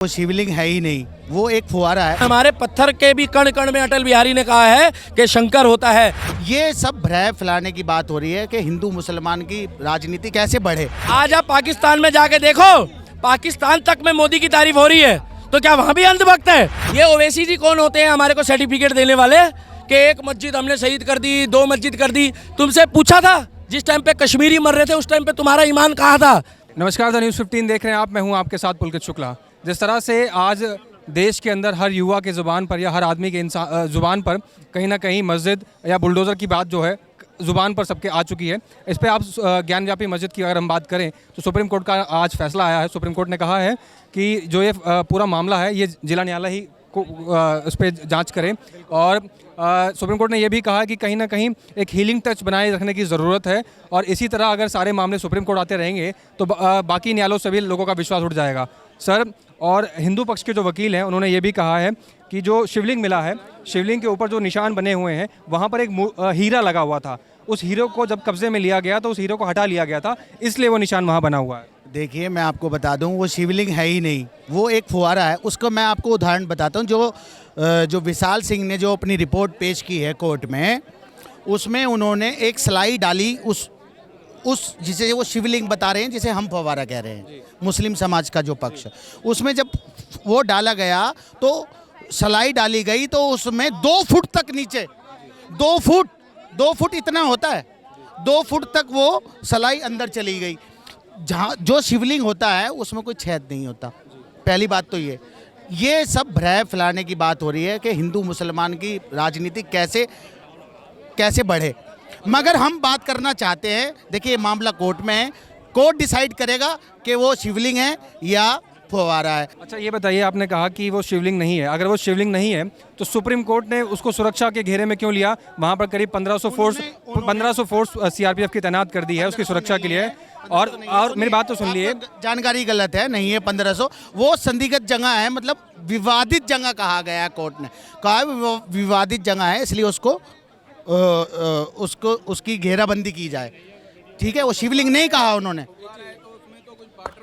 वो शिवलिंग है ही नहीं, वो एक फुहारा है। हमारे पत्थर के भी कण कण में अटल बिहारी ने कहा है कि शंकर होता है। ये सब भ्रम फैलाने की बात हो रही है कि हिंदू मुसलमान की राजनीति कैसे बढ़े। आज आप पाकिस्तान में जाके देखो, पाकिस्तान तक में मोदी की तारीफ हो रही है, तो क्या वहाँ भी अंधभक्त है? ये ओवैसी जी कौन होते हैं हमारे को सर्टिफिकेट देने वाले कि एक मस्जिद हमने शहीद कर दी, 2 मस्जिद कर दी? तुमसे पूछा था जिस टाइम पे कश्मीरी मर रहे थे उस टाइम पे तुम्हारा ईमान कहाँ था? नमस्कार, द न्यूज़ 15 देख रहे हैं आप। मैं हूं आपके साथ पुलकित शुक्ला। जिस तरह से आज देश के अंदर हर युवा के ज़ुबान पर या हर आदमी के ज़ुबान पर कहीं ना कहीं मस्जिद या बुलडोज़र की बात जो है ज़ुबान पर सबके आ चुकी है। इस पर आप ज्ञानव्यापी मस्जिद की अगर हम बात करें तो सुप्रीम कोर्ट का आज फैसला आया है। सुप्रीम कोर्ट ने कहा है कि जो ये पूरा मामला है ये जिला न्यायालय ही को उस पर जाँच करें। और सुप्रीम कोर्ट ने यह भी कहा कि कहीं ना कहीं एक हीलिंग टच बनाए रखने की ज़रूरत है, और इसी तरह अगर सारे मामले सुप्रीम कोर्ट आते रहेंगे तो बाकी न्यायालयों से भी लोगों का विश्वास उठ जाएगा। सर, और हिंदू पक्ष के जो वकील हैं उन्होंने ये भी कहा है कि जो शिवलिंग मिला है, शिवलिंग के ऊपर जो निशान बने हुए हैं वहाँ पर एक हीरा लगा हुआ था। उस हीरो को जब कब्जे में लिया गया तो उस हीरो को हटा लिया गया था, इसलिए वो निशान वहाँ बना हुआ है। देखिए, मैं आपको बता दूं, वो शिवलिंग है ही नहीं, वो एक फुहारा है। उसको मैं आपको उदाहरण बताता हूं। जो विशाल सिंह ने जो अपनी रिपोर्ट पेश की है कोर्ट में, उसमें उन्होंने एक स्लाई डाली उस जिसे वो शिवलिंग बता रहे हैं, जिसे हम फव्वारा कह रहे हैं, मुस्लिम समाज का जो पक्ष। उसमें जब वो डाला गया तो सलाई डाली गई तो उसमें 2 फुट तक नीचे, 2 फुट इतना होता है, 2 फुट तक वो सलाई अंदर चली गई। जहाँ जो शिवलिंग होता है उसमें कोई छेद नहीं होता। पहली बात तो ये सब भ्रम फैलाने की बात हो रही है कि हिंदू मुसलमान की राजनीति कैसे बढ़े। मगर हम बात करना चाहते हैं, देखिए मामला कोर्ट में है, कोर्ट डिसाइड करेगा कि वो शिवलिंग है या फव्वारा है। अच्छा, ये बताइए, आपने कहा कि वो शिवलिंग नहीं है। अगर वो शिवलिंग नहीं है तो सुप्रीम कोर्ट ने उसको सुरक्षा के घेरे में क्यों लिया? वहाँ पर करीब 1500 फोर्स सीआरपीएफ की तैनात कर दी है उसकी सुरक्षा के लिए। और मेरी बात तो सुन लिए, जानकारी गलत है, नहीं है 1500, वो संदिग्ध जगह है, मतलब विवादित जगह कहा गया है। कोर्ट ने कहा विवादित जगह है, इसलिए उसकी घेराबंदी की जाए। ठीक है, वो शिवलिंग नहीं कहा उन्होंने।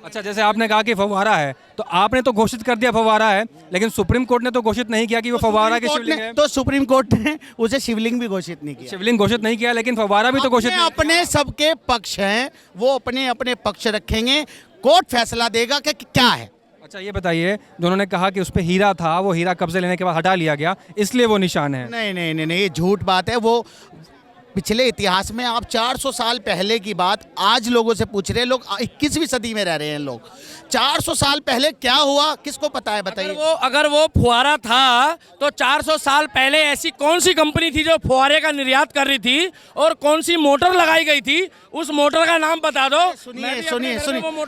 अच्छा, जैसे आपने कहा कि फव्वारा है, तो आपने तो घोषित कर दिया फव्वारा है, लेकिन सुप्रीम कोर्ट ने तो घोषित नहीं किया कि वो फव्वारा की शिवलिंग है। तो सुप्रीम कोर्ट ने उसे शिवलिंग भी घोषित नहीं किया। शिवलिंग घोषित नहीं किया, लेकिन फव्वारा भी तो घोषित नहीं। अपने सबके पक्ष हैं, वो अपने अपने पक्ष रखेंगे, कोर्ट फैसला देगा कि क्या है। अच्छा, ये बताइए, जो उन्होंने कहा कि उस पर हीरा था, वो हीरा कब्जे लेने के बाद हटा लिया गया, इसलिए वो निशान है। नहीं, ये झूठ बात है। वो पिछले इतिहास में, आप 400 साल पहले की बात आज लोगों से पूछ रहे हैं। लोग 21वीं सदी में रह रहे हैं। लोग 400 साल पहले क्या हुआ किसको पता है, बताइए। अगर वो फुहारा था तो 400 साल पहले ऐसी कौन सी कंपनी थी जो फुहारे का निर्यात कर रही थी, और कौन सी मोटर लगाई गई थी? उस मोटर का नाम बता दो। सुनिए,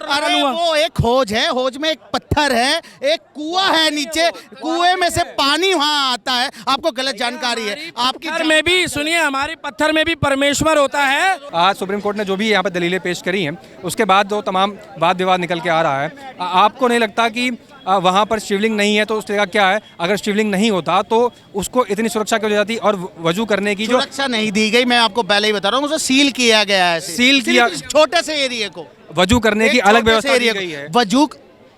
अरे वो एक हौज है, हौज में एक पत्थर है, एक कुआं है, नीचे कुएं में से पानी वहां आता है। आपको गलत जानकारी है। आपकी में भी सुनिए, हमारे पत्थर में भी परमेश्वर होता है। आज सुप्रीम कोर्ट ने जो भी यहाँ पर दलीलें पेश करी हैं, उसके बाद जो तमाम वाद विवाद निकल के आ रहा है, आपको नहीं लगता कि वहाँ पर शिवलिंग नहीं है तो उस तरह का क्या है? अगर शिवलिंग नहीं होता तो उसको इतनी सुरक्षा क्यों दी जाती? और वजू करने की जो सुरक्षा नहीं दी गई, मैं आपको पहले ही बता रहा हूँ, उसे सील किया गया है। सील किया, छोटे से एरिया को वजू करने की अलग व्यवस्था दी गई है। वजू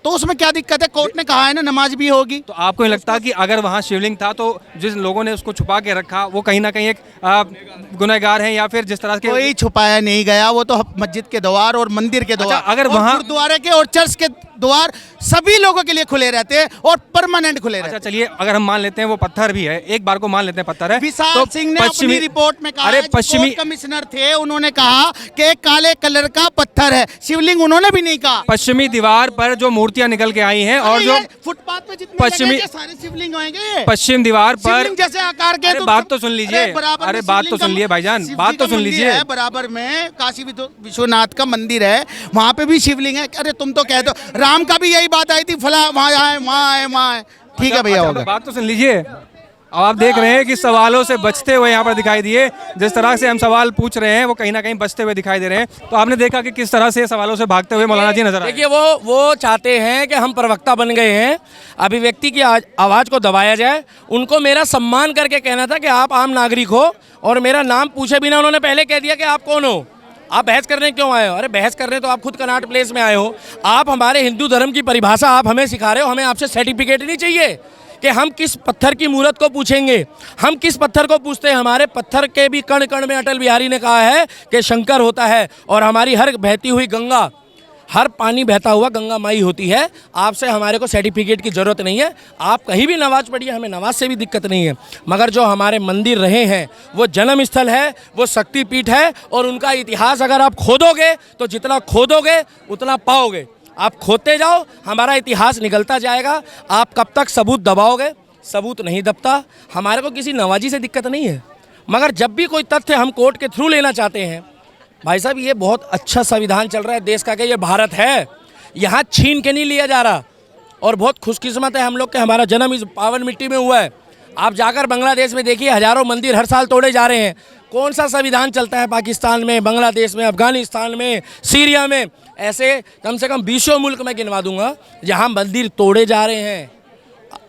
तो उसमें क्या दिक्कत है? कोर्ट ने कहा है ना, नमाज भी होगी। तो आपको नहीं लगता कि अगर वहाँ शिवलिंग था तो जिन लोगों ने उसको छुपा के रखा वो कहीं ना कहीं एक गुनहगार हैं, या फिर जिस तरह के? कोई छुपाया नहीं गया, वो तो मस्जिद के द्वार और मंदिर के द्वार, अगर वहाँ गुरुद्वारे के और चर्च के द्वार सभी लोगों के लिए खुले रहते हैं और परमानेंट खुले रहते हैं। अच्छा, चलिए, अगर हम मान लेते हैं वो पत्थर भी है, एक बार को मान लेते हैं पत्थर है। विशाल सिंह ने अपनी रिपोर्ट में कहा, अरे पश्चिमी कमिश्नर थे, उन्होंने कहा कि काले कलर का पत्थर है, शिवलिंग उन्होंने भी नहीं कहा। पश्चिमी दीवार पर जो मूर्तियां निकल के आई हैं और जो फुटपाथ पे जितने पश्चिमी सारे शिवलिंग होंगे, पश्चिम दीवार पर जैसे आकार के। बात तो सुन लीजिए, अरे बात तो सुन लिए भाईजान, बात तो सुन लीजिए। बराबर में काशी विश्वनाथ का मंदिर है, वहाँ पे भी शिवलिंग है। अरे तुम तो कहते हो, राम का भी यही बात आई थी, फला वहाँ है। ठीक है भैया, होगा। बात तो सुन लीजिए। अब आप देख रहे हैं कि सवालों से बचते हुए यहाँ पर दिखाई दिए। जिस तरह से हम सवाल पूछ रहे हैं वो कहीं ना कहीं बचते हुए दिखाई दे रहे हैं। तो आपने देखा कि किस तरह से सवालों से भागते हुए मौलाना जी नजर आए। देखिए, वो चाहते हैं कि हम प्रवक्ता बन गए हैं, अभिव्यक्ति की आवाज़ को दबाया जाए। उनको मेरा सम्मान करके कहना था कि आप आम नागरिक हो, और मेरा नाम पूछे बिना उन्होंने पहले कह दिया कि आप कौन हो। आप बहस करने क्यों आए हो? अरे बहस करने तो आप खुद कनॉट प्लेस में आए हो। आप हमारे हिंदू धर्म की परिभाषा आप हमें सिखा रहे हो। हमें आपसे सर्टिफिकेट नहीं चाहिए कि हम किस पत्थर की मूर्त को पूछेंगे। हम किस पत्थर को पूछते हैं? हमारे पत्थर के भी कण कण में अटल बिहारी ने कहा है कि शंकर होता है, और हमारी हर बहती हुई गंगा, हर पानी बहता हुआ गंगा माई होती है। आपसे हमारे को सर्टिफिकेट की ज़रूरत नहीं है। आप कहीं भी नमाज पढ़िए, हमें नमाज से भी दिक्कत नहीं है। मगर जो हमारे मंदिर रहे हैं वो जन्म स्थल है, वो शक्तिपीठ है, और उनका इतिहास अगर आप खोदोगे तो जितना खोदोगे उतना पाओगे। आप खोदते जाओ, हमारा इतिहास निकलता जाएगा। आप कब तक सबूत दबाओगे? सबूत नहीं दबता। हमारे को किसी नवाजी से दिक्कत नहीं है, मगर जब भी कोई तथ्य हम कोर्ट के थ्रू लेना चाहते हैं, भाई साहब ये बहुत अच्छा संविधान चल रहा है देश का, कि ये भारत है, यहाँ छीन के नहीं लिया जा रहा। और बहुत खुशकिस्मत है हम लोग के हमारा जन्म इस पावन मिट्टी में हुआ है। आप जाकर बांग्लादेश में देखिए, हज़ारों मंदिर हर साल तोड़े जा रहे हैं। कौन सा संविधान चलता है पाकिस्तान में, बांग्लादेश में, अफगानिस्तान में, सीरिया में? ऐसे कम से कम 20 मुल्क में गिनवा दूंगा जहाँ मंदिर तोड़े जा रहे हैं।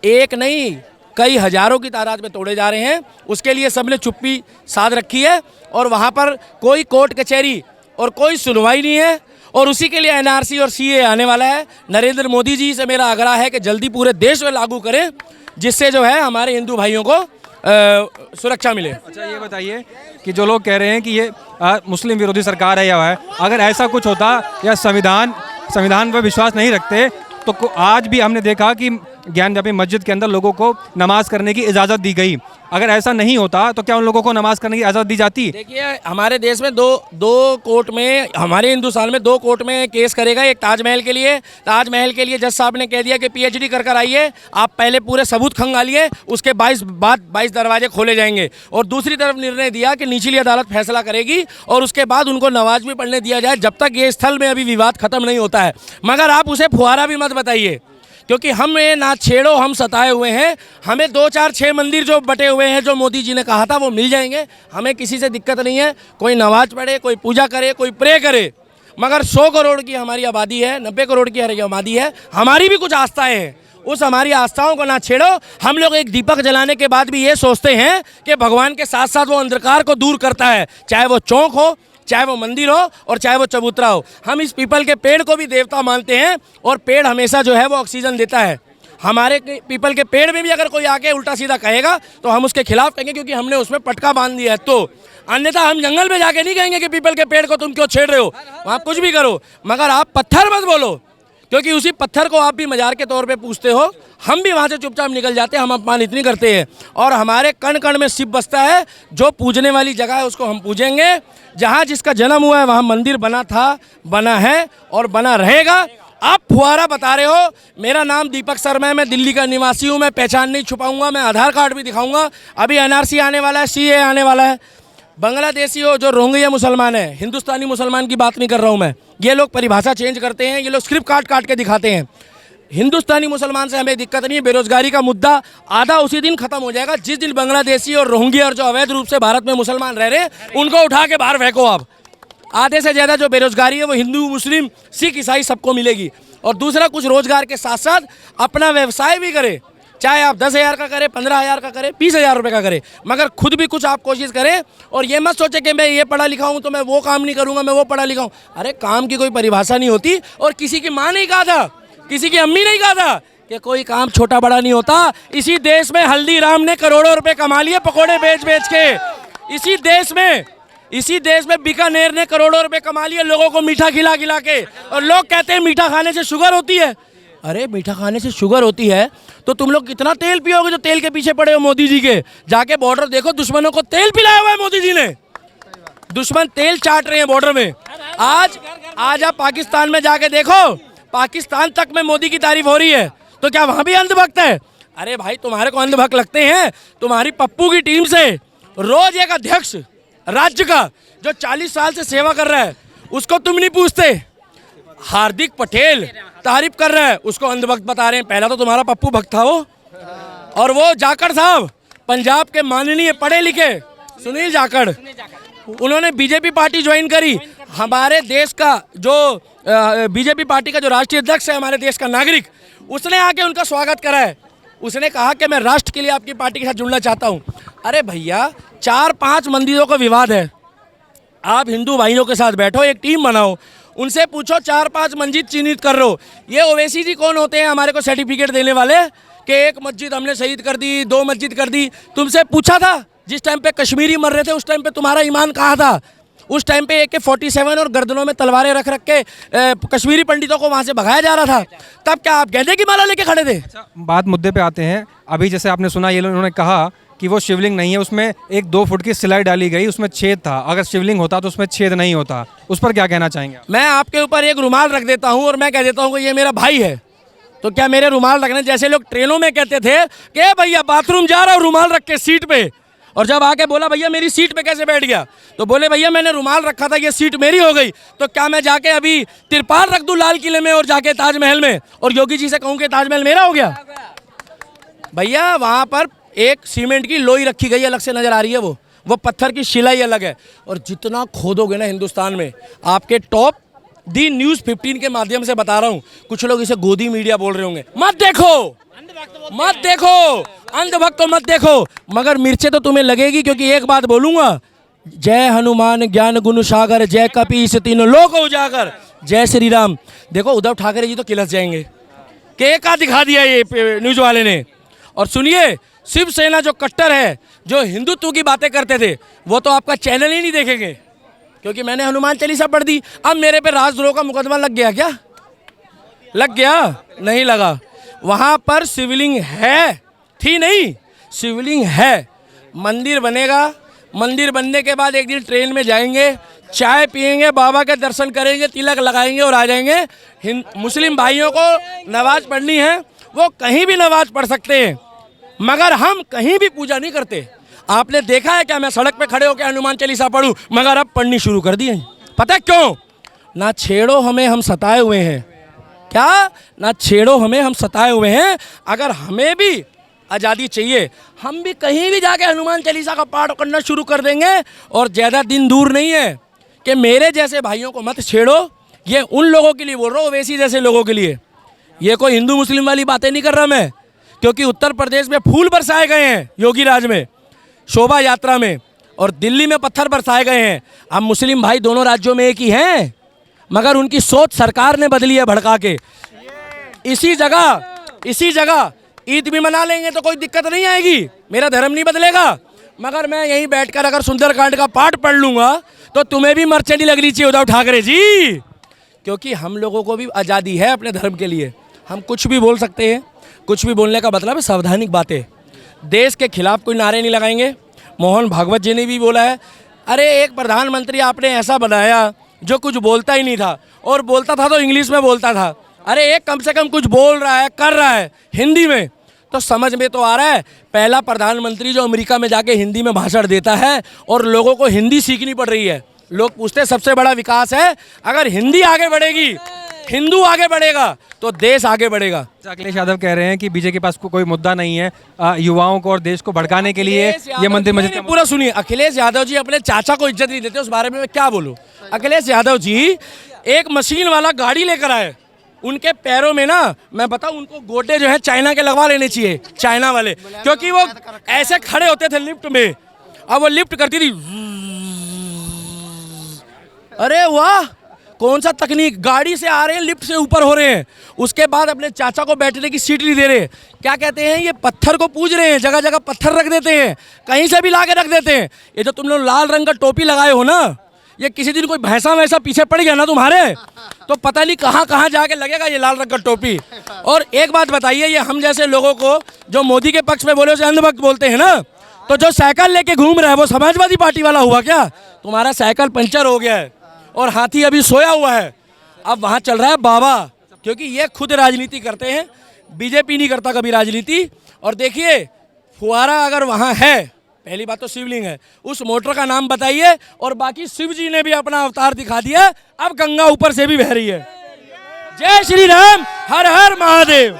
एक नहीं, कई हज़ारों की तादाद में तोड़े जा रहे हैं। उसके लिए सबने चुप्पी साध रखी है, और वहाँ पर कोई कोर्ट कचहरी और कोई सुनवाई नहीं है। और उसी के लिए एनआरसी और सीए आने वाला है। नरेंद्र मोदी जी से मेरा आग्रह है कि जल्दी पूरे देश में लागू करें, जिससे जो है हमारे हिंदू भाइयों को सुरक्षा मिले। अच्छा ये बताइए कि जो लोग कह रहे हैं कि ये मुस्लिम विरोधी सरकार है या है, अगर ऐसा कुछ होता या संविधान पर विश्वास नहीं रखते तो आज भी हमने देखा कि ज्ञानव्यापी मस्जिद के अंदर लोगों को नमाज करने की इजाज़त दी गई। अगर ऐसा नहीं होता तो क्या उन लोगों को नमाज करने की इजाज़त दी जाती? देखिए हमारे देश में दो कोर्ट में, हमारे हिंदुस्तान में 2 कोर्ट में केस करेगा। एक ताजमहल के लिए जज साहब ने कह दिया कि पीएचडी कर आइए, आप पहले पूरे सबूत खंगालिए, उसके 22 दरवाजे खोले जाएंगे। और दूसरी तरफ निर्णय दिया कि निचली अदालत फैसला करेगी, और उसके बाद उनको नमाज भी पढ़ने दिया जाए, जब तक ये स्थल में अभी विवाद खत्म नहीं होता है। मगर आप उसे फुहारा भी मत बताइए, क्योंकि हमें ना छेड़ो, हम सताए हुए हैं। हमें 2 4 6 मंदिर जो बटे हुए हैं, जो मोदी जी ने कहा था, वो मिल जाएंगे। हमें किसी से दिक्कत नहीं है। कोई नमाज पढ़े, कोई पूजा करे, कोई प्रे करे। मगर 100 करोड़ की हमारी आबादी है, 90 करोड़ की हमारी आबादी है। हमारी भी कुछ आस्थाएं हैं, उस हमारी आस्थाओं को ना छेड़ो। हम लोग एक दीपक जलाने के बाद भी ये सोचते हैं कि भगवान के साथ साथ वो अंधकार को दूर करता है, चाहे वो चौक हो, चाहे वो मंदिर हो, और चाहे वो चबूतरा हो। हम इस पीपल के पेड़ को भी देवता मानते हैं, और पेड़ हमेशा जो है वो ऑक्सीजन देता है। हमारे पीपल के पेड़ में भी अगर कोई आके उल्टा सीधा कहेगा तो हम उसके खिलाफ कहेंगे, क्योंकि हमने उसमें पटका बांध दिया है। तो अन्यथा हम जंगल में जाके नहीं कहेंगे कि पीपल के पेड़ को तुम क्यों छेड़ रहे हो, वहाँ कुछ भी करो, मगर आप पत्थर मत बोलो, क्योंकि उसी पत्थर को आप भी मजार के तौर पे पूछते हो। हम भी वहाँ से चुपचाप निकल जाते हैं, हम अपमान इतनी करते हैं। और हमारे कण कण में शिव बसता है। जो पूजने वाली जगह है उसको हम पूजेंगे। जहाँ जिसका जन्म हुआ है वहाँ मंदिर बना था, बना है और बना रहेगा। आप फुहारा बता रहे हो। मेरा नाम दीपक शर्मा है, मैं दिल्ली का निवासी हूँ। मैं पहचान नहीं छुपाऊंगा, मैं आधार कार्ड भी दिखाऊंगा। अभी एनआरसी आने वाला है, सीए आने वाला है। बांग्लादेशी हो, जो रोहिंग्या मुसलमान है, हिंदुस्तानी मुसलमान की बात नहीं कर रहा हूँ मैं। ये लोग परिभाषा चेंज करते हैं, ये लोग स्क्रिप्ट काट के दिखाते हैं। हिंदुस्तानी मुसलमान से हमें दिक्कत नहीं है। बेरोजगारी का मुद्दा आधा उसी दिन खत्म हो जाएगा जिस दिन बांग्लादेशी और रोहिंग्या और जो अवैध रूप से भारत में मुसलमान रह रहे हैं उनको उठा के बाहर फेंको। आप आधे से ज़्यादा जो बेरोजगारी है वो हिंदू, मुस्लिम, सिख, ईसाई सबको मिलेगी। और दूसरा, कुछ रोजगार के साथ साथ अपना व्यवसाय भी करें, चाहे आप 10,000 का करें, 15,000 का करें, 20,000 रुपये का करें, मगर खुद भी कुछ आप कोशिश करें। और ये मत सोचे कि मैं ये पढ़ा लिखा हूँ तो मैं वो काम नहीं करूँगा, मैं वो पढ़ा लिखा हूँ। अरे काम की कोई परिभाषा नहीं होती। और किसी की माँ नहीं कहा था, किसी की अम्मी नहीं कहा था कि कोई काम छोटा बड़ा नहीं होता। इसी देश में हल्दीराम ने करोड़ों रुपए कमा लिए पकोड़े बेच बेच के। इसी देश में बीकानेर ने करोड़ों रुपए कमा लिए लोगों को मीठा खिला खिला के। और लोग कहते हैं मीठा खाने से शुगर होती है। अरे मीठा खाने से शुगर होती है तो तुम लोग कितना तेल पियोगे जो तेल के पीछे पड़े हो मोदी जी के। जाके बॉर्डर देखो, दुश्मनों को तेल पिलाया हुआ है मोदी जी ने। दुश्मन तेल चाट रहे हैं बॉर्डर में। आज आप पाकिस्तान में जाके देखो, पाकिस्तान तक में मोदी की तारीफ हो रही है, तो क्या वहां भी अंधभक्त है? अरे भाई तुम्हारे को अंधभक्त लगते हैं? तुम्हारी पप्पू की टीम से रोज एक अध्यक्ष राज्य का जो 40 साल से सेवा कर रहा है उसको तुम नहीं पूछते। हार्दिक पटेल तारीफ कर रहा है, उसको अंधभक्त बता रहे हैं। पहला तो तुम्हारा पप्पू भक्त था वो। और वो जाखड़ साहब, पंजाब के माननीय पढ़े लिखे सुनील जाखड़, उन्होंने बीजेपी पार्टी ज्वाइन करी। हमारे देश का जो बीजेपी पार्टी का जो राष्ट्रीय अध्यक्ष है, हमारे देश का नागरिक, उसने आके उनका स्वागत करा है। उसने कहा कि मैं राष्ट्र के लिए आपकी पार्टी के साथ जुड़ना चाहता हूँ। अरे भैया 4-5 मंदिरों का विवाद है, आप हिंदू भाइयों के साथ बैठो, एक टीम बनाओ, उनसे पूछो 4-5 मस्जिद चिन्हित कर लो। ये ओवैसी जी कौन होते हैं हमारे को सर्टिफिकेट देने वाले कि एक मस्जिद हमने शहीद कर दी, 2 मस्जिद कर दी? तुमसे पूछा था जिस टाइम पे कश्मीरी मर रहे थे उस टाइम पे तुम्हारा ईमान कहाँ था? उस टाइम पे AK-47 और गर्दनों में तलवारें रख रख के कश्मीरी पंडितों को वहाँ से भगाया जा रहा था, तब क्या आप गेंदे की माला लेके खड़े थे? बात मुद्दे पे आते हैं। अभी जैसे आपने सुना, ये उन्होंने कहा कि वो शिवलिंग नहीं है, उसमें एक 2 फुट की सिलाई डाली गई, उसमें छेद था। अगर शिवलिंग होता तो उसमें छेद नहीं होता। उस पर क्या कहना चाहेंगे आप? मैं आपके ऊपर एक रुमाल रख देता हूँ और मैं कह देता हूँ कि ये मेरा भाई है, तो क्या मेरे रुमाल रखने, जैसे लोग ट्रेनों में कहते थे कि भैया बाथरूम जा रहा हूँ रुमाल रख के सीट पे, और जब आके बोला भैया मेरी सीट पे कैसे बैठ गया, तो बोले भैया मैंने रुमाल रखा था, ये सीट मेरी हो गई। तो क्या मैं जाके अभी तिरपाल रख दूं लाल किले में और जाके ताजमहल में और योगी जी से कहूँ कि ताजमहल मेरा हो गया? भैया वहाँ पर एक सीमेंट की लोई रखी गई अलग से नजर आ रही है, वो पत्थर की शिलाई अलग है। और जितना खोदोगे ना हिंदुस्तान में, आपके टॉप दी न्यूज़ 15 के माध्यम से बता रहा हूँ, कुछ लोग इसे गोदी मीडिया बोल रहे होंगे, मत देखो, मत देखो, अंधभक्त तो मत देखो, मगर मिर्चे तो तुम्हें लगेगी, क्योंकि एक बात बोलूंगा, जय हनुमान ज्ञान गुण सागर, जय कपीस तीनों लोक उजागर, जय श्री राम। देखो उद्धव ठाकरे जी तो किलस जाएंगे कि का दिखा दिया ये न्यूज वाले ने। और सुनिए, शिवसेना जो कट्टर है, जो हिंदुत्व की बातें करते थे, वो तो आपका चैनल ही नहीं देखेंगे, क्योंकि मैंने हनुमान चालीसा पढ़ दी। अब मेरे पे राजद्रोह का मुकदमा लग गया क्या? लग गया? नहीं लगा। वहाँ पर शिवलिंग है, थी नहीं, शिवलिंग है। मंदिर बनेगा, मंदिर बनने के बाद एक दिन ट्रेन में जाएंगे, चाय पिएंगे, बाबा के दर्शन करेंगे, तिलक लगाएंगे और आ जाएंगे। मुस्लिम भाइयों को नमाज पढ़नी है, वो कहीं भी नमाज पढ़ सकते हैं, मगर हम कहीं भी पूजा नहीं करते। आपने देखा है क्या मैं सड़क पे खड़े होकर हनुमान चालीसा पढ़ूं? मगर अब पढ़नी शुरू कर दी है। पता है क्यों? ना छेड़ो हमें, हम सताए हुए हैं। क्या? ना छेड़ो हमें, हम सताए हुए हैं। अगर हमें भी आज़ादी चाहिए, हम भी कहीं भी जाके हनुमान चालीसा का पाठ करना शुरू कर देंगे। और ज़्यादा दिन दूर नहीं है कि मेरे जैसे भाइयों को मत छेड़ो। ये उन लोगों के लिए बोल रहा हूँ, ओवैसी जैसे लोगों के लिए। ये कोई हिंदू मुस्लिम वाली बातें नहीं कर रहा मैं, क्योंकि उत्तर प्रदेश में फूल बरसाए गए हैं योगी राज में, शोभा यात्रा में, और दिल्ली में पत्थर बरसाए गए हैं। अब मुस्लिम भाई दोनों राज्यों में एक ही हैं, मगर उनकी सोच सरकार ने बदली है भड़का के। इसी जगह ईद भी मना लेंगे तो कोई दिक्कत नहीं आएगी, मेरा धर्म नहीं बदलेगा। मगर मैं यहीं बैठकर अगर सुंदरकांड का पाठ पढ़ लूँगा तो तुम्हें भी मर्चेंडी लगनी चाहिए उद्धव ठाकरे जी, क्योंकि हम लोगों को भी आज़ादी है अपने धर्म के लिए। हम कुछ भी बोल सकते हैं, कुछ भी बोलने का मतलब है सावधानिक बातें। देश के खिलाफ कोई नारे नहीं लगाएंगे। मोहन भागवत जी ने भी बोला है, अरे एक प्रधानमंत्री आपने ऐसा बनाया जो कुछ बोलता ही नहीं था, और बोलता था तो इंग्लिश में बोलता था। अरे एक कम से कम कुछ बोल रहा है, कर रहा है हिंदी में, तो समझ में तो आ रहा है। पहला प्रधानमंत्री जो अमेरिका में जाके हिंदी में भाषण देता है और लोगों को हिंदी सीखनी पड़ रही है। लोग पूछते हैं सबसे बड़ा विकास है, अगर हिंदी आगे बढ़ेगी, हिंदू आगे बढ़ेगा तो देश आगे बढ़ेगा। अखिलेश यादव कह रहे हैं कि बीजेपी के पास कोई मुद्दा नहीं है, युवाओं को और देश को भड़काने के लिए ये मंदिर मस्जिद। पूरा सुनिए, अखिलेश यादव जी अपने चाचा को इज्जत नहीं देते, उस बारे में मैं क्या बोलूं। अखिलेश यादव जी एक मशीन वाला गाड़ी लेकर आए, उनके पैरों में ना, मैं बताऊं, उनको गोटे जो है चाइना के लगवा लेने चाहिए, चाइना वाले, क्योंकि वो ऐसे खड़े होते थे लिफ्ट में, अब वो लिफ्ट करती थी। अरे वाह, कौन सा तकनीक, गाड़ी से आ रहे हैं, लिफ्ट से ऊपर हो रहे हैं। उसके बाद अपने चाचा को बैठने की सीट नहीं दे रहे, क्या कहते हैं, ये पत्थर को पूज रहे हैं, जगह जगह पत्थर रख देते हैं, कहीं से भी ला के रख देते हैं। ये जो तुम लोग लाल रंग का टोपी लगाए हो ना, ये किसी दिन कोई भैंसा वैसा पीछे पड़ गया ना तुम्हारे, तो पता नहीं कहाँ कहाँ जाके लगेगा ये लाल रंग का टोपी। और एक बात बताइए, ये हम जैसे लोगों को जो मोदी के पक्ष में बोले उसे अंधभक्त बोलते हैं ना, तो जो साइकिल लेके घूम रहा है वो समाजवादी पार्टी वाला हुआ क्या? तुम्हारा साइकिल पंचर हो गया है और हाथी अभी सोया हुआ है, अब वहाँ चल रहा है बाबा, क्योंकि ये खुद राजनीति करते हैं, बीजेपी नहीं करता कभी राजनीति। और देखिए, फुहारा अगर वहाँ है, पहली बात तो शिवलिंग है, उस मोटर का नाम बताइए, और बाकी शिव जी ने भी अपना अवतार दिखा दिया, अब गंगा ऊपर से भी बह रही है। जय श्री राम, हर हर महादेव।